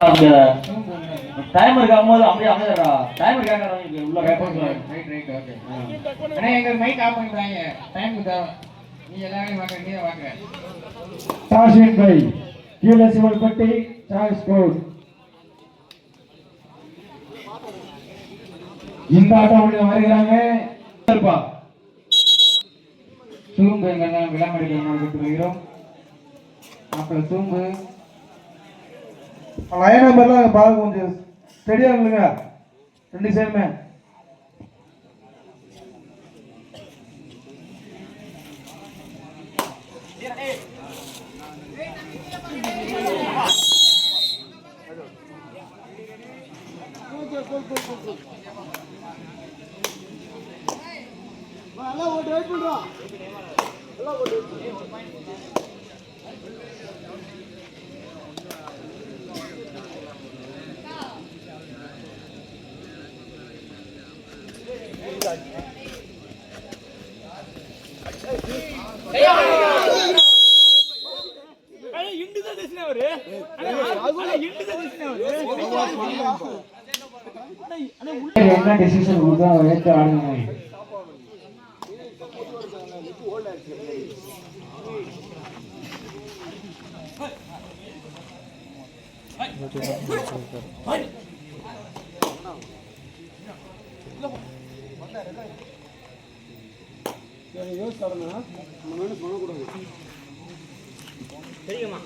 Timer காமோது அப்படியே அமையறா timer கேக்குறாங்க உள்ள கேட்பாங்க ரைட் ஓகே அண்ணா எங்க மைக் ஆஃப் பண்ணிடுறாங்க டைம் நீ எல்லாரும் வாங்க நீ வாங்க தாஷின் பை கீழ சிவல்பட்டி சாய்ஸ் கோட் இந்த ஆட்டம் வருகிறாங்க இருப்பா தூம்பு எங்கெல்லாம் விளம்பரம் கொடுத்துருக்கிறோம் அப்புறம் தூம்பு லைன் நம்பர்லாம் பார்க்க கொஞ்சம் ஸ்டெடியா இல்லைங்க ரெண்டு சைடுமே எல்லாம் ஓட்டு வெயிட் பண்றோம் எல்லாம் ஓட்டு என்ன டிசிஷன் கொடுத்தா ஏற்று ஆடுங்க யோசிச்சு தரணும் நம்ம பண்ணக்கூடாது தெரியுமா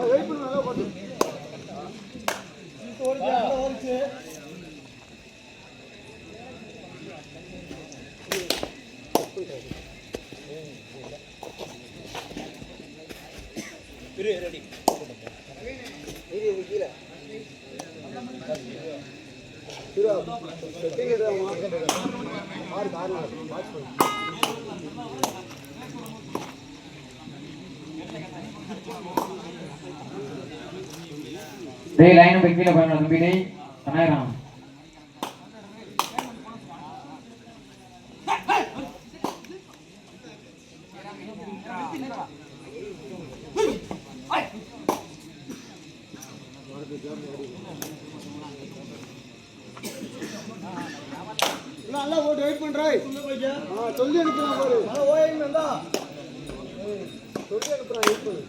வெயிட் பண்ணு நல்லா போட்டு ரெடி கீழே லைன் கீழே பண்ண தம்பி பண்ணாயிரம் நல்லா ஓட்டு வெயிட் பண்றாய் சொல்லி அனுப்புறான் பாரு ஓய்வு வந்தா சொல்லி அனுப்புறான் வெயிட் பண்ணு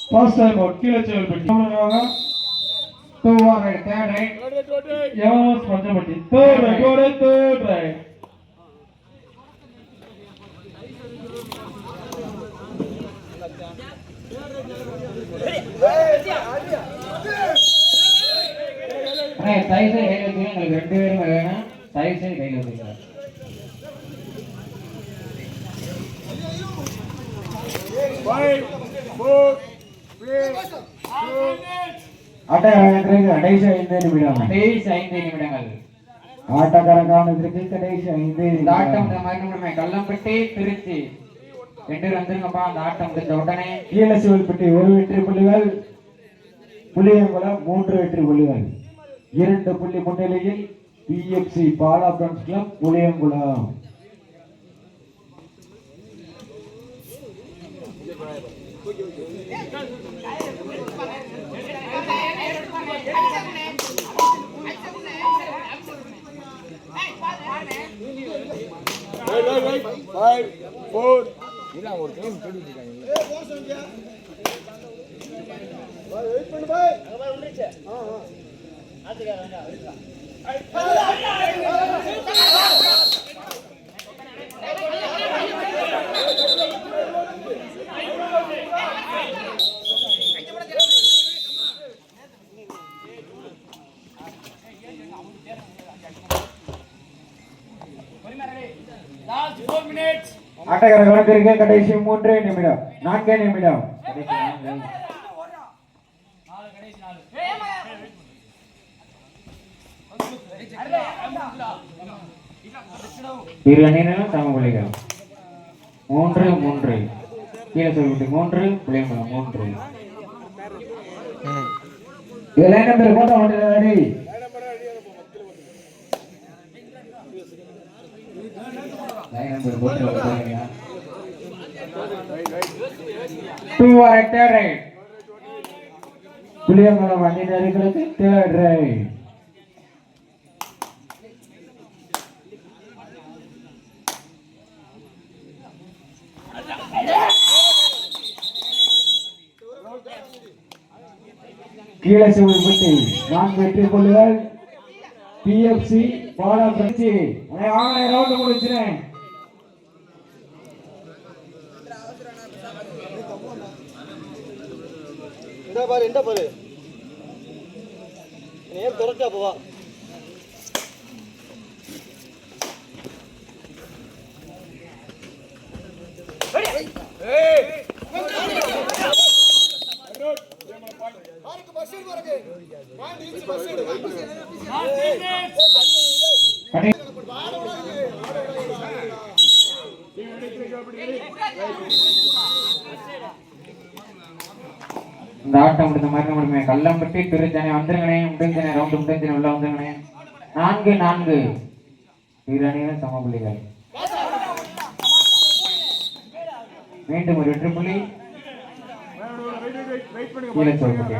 First time out, killer channel bit. Two one right, third right. Yavas Panjabati. Third right, go right, third right. Hey, size है कहीं लोग हैं, गड्ढे में लगे हैं, size है कहीं लोग हैं. 5, 4, 3, 2. கடைசி 5 நிமிடங்கள் ஆட்டக்காரர்களுக்கு கடைசி 5 இந்த ஆட்டம் இந்த மாதிரி நம்ம கல்லம்பட்டி திருச்சி ரெண்டு வந்துருங்கப்பா அந்த ஆட்டம் முடிஞ்ச உடனே கீழசிவல்பட்டி 1 வெற்றி புள்ளிகள் புளியங்குளம் 3 வெற்றி புள்ளிகள் 2 புள்ளி முன்னிலையில் PFC Bala France club Puliyankulam Five, four. இதான் ஒரு டைம் சொல்லிட்டு இருக்காங்க. ஏய் போஸ் வந்துயா. பாய் வெயிட் பண்ணு பாய். அங்க பாய் வந்துருச்சு. ஆத்துக்கா வேண்டா. ஆட்டக்கார கவனத்திற்கு கடைசி 3 நிமிடம் 4 நிமிடம் இரு அணியினரும் சம புள்ளிகள் 3-3 கீழே சொல்லிட்டு 3 புள்ளியங்குளம் 3 லைன் நம்பர் போட்டா ரெடி லைன் நம்பர் போட்டு போறீங்க 2 are at third right Puliyankulam அணியினர்களுக்கு தேர்ட் ரைட் கீழே செவில்பட்டி 4 வெற்றி புள்ளிகள் பிஎஃப்சி பாலா பிரச்சி ஆன ரவுண்ட் முடிச்சினேன் இந்த பாரு நேர் துரட்டா போவா இந்த ஆட்டம் முடிந்த மாதிரி முடியுமே கல்லம்பட்டி திருச்சனை வந்துருங்கனே முடிஞ்சனே ரவுண்டு முடிஞ்சனே உள்ள வந்துருங்கனே 4-4 இரு அணியினர் சம புள்ளிகள் மீண்டும் ஒரு வெற்றி புள்ளி கீழே சொல்லிட்டு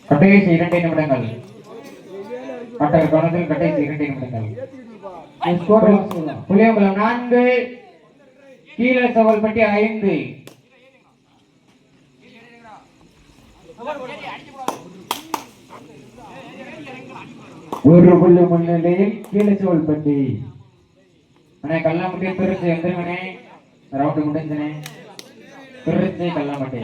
கடைசி 2 நிமிடங்கள் ஆட்டர் கணத்தில் கடைசி 2 நிமிடங்கள் புளியங்குளம் 4 கீழே செவல்பட்டி 5 ஒரு புள்ளி முன்னிலையில் கீழே செவல்பட்டி அண்ணே கல்லாம்பட்டி திருச்சி எந்திரங்கனே ரவுண்டு முடிஞ்சனே திருச்சி கல்லாம்பட்டி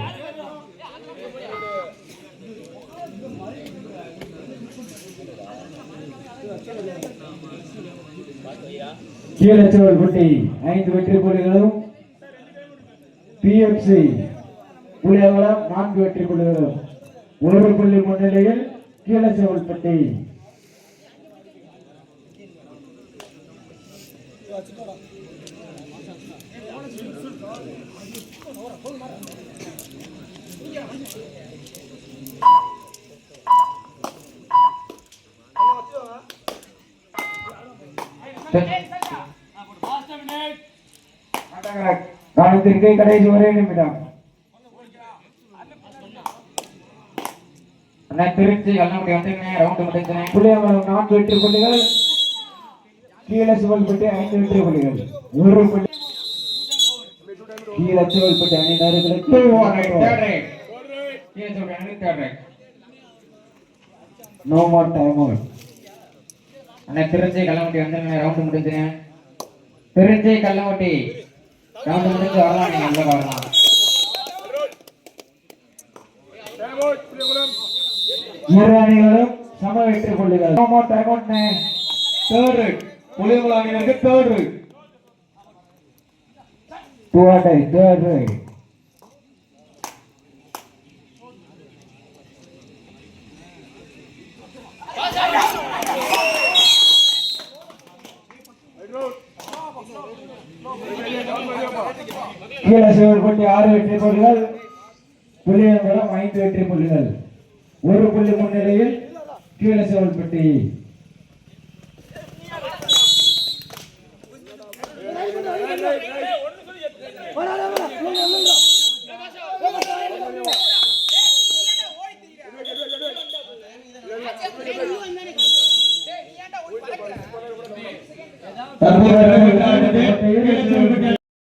கீழே செவல்பட்டி 5 வெற்றி புள்ளிகளும் பிஎஃப்சி புளியங்குளம் 4 வெற்றி புள்ளிகளும் ஒரு புள்ளி முன்னிலையில் கீழே செவல்பட்டி காலத்திற்கு கடைசி ஒரே நிமிடம் திருச்சி கல்லாம்பட்டி வந்துருங்க ரவுண்டு முடிஞ்சனே புளியங்குளம் 4 வெற்றி புள்ளிகள் கீழே செவல்பட்டி 5 வெற்றி புள்ளிகள் ஒரு புள்ளி கீழே செவல்பட்டி அணியினர்களுக்கு நோ மோர் டைம் அவுட் அண்ணா திருச்சி கல்லாம்பட்டி வந்துருங்க ரவுண்டு முடிஞ்சுங்க திருச்சி கல்லாம்பட்டி ரவுண்டு முடிஞ்சு வரலாம் நீங்க உள்ள வரலாம் இரு அணிகளும் சம வெற்றி புள்ளிகள் no more time out third right Puliyankulam அணியினருக்கு தேர்ட் ரைட் தேர்ட் ரைட் கீழே செவல்பட்டி 6 வெற்றி புள்ளிகள் புளியங்குளம் 5 வெற்றி புள்ளிகள் ஒரு புள்ளி முன்னிலையில் கீழே செவல்பட்டி தற்போது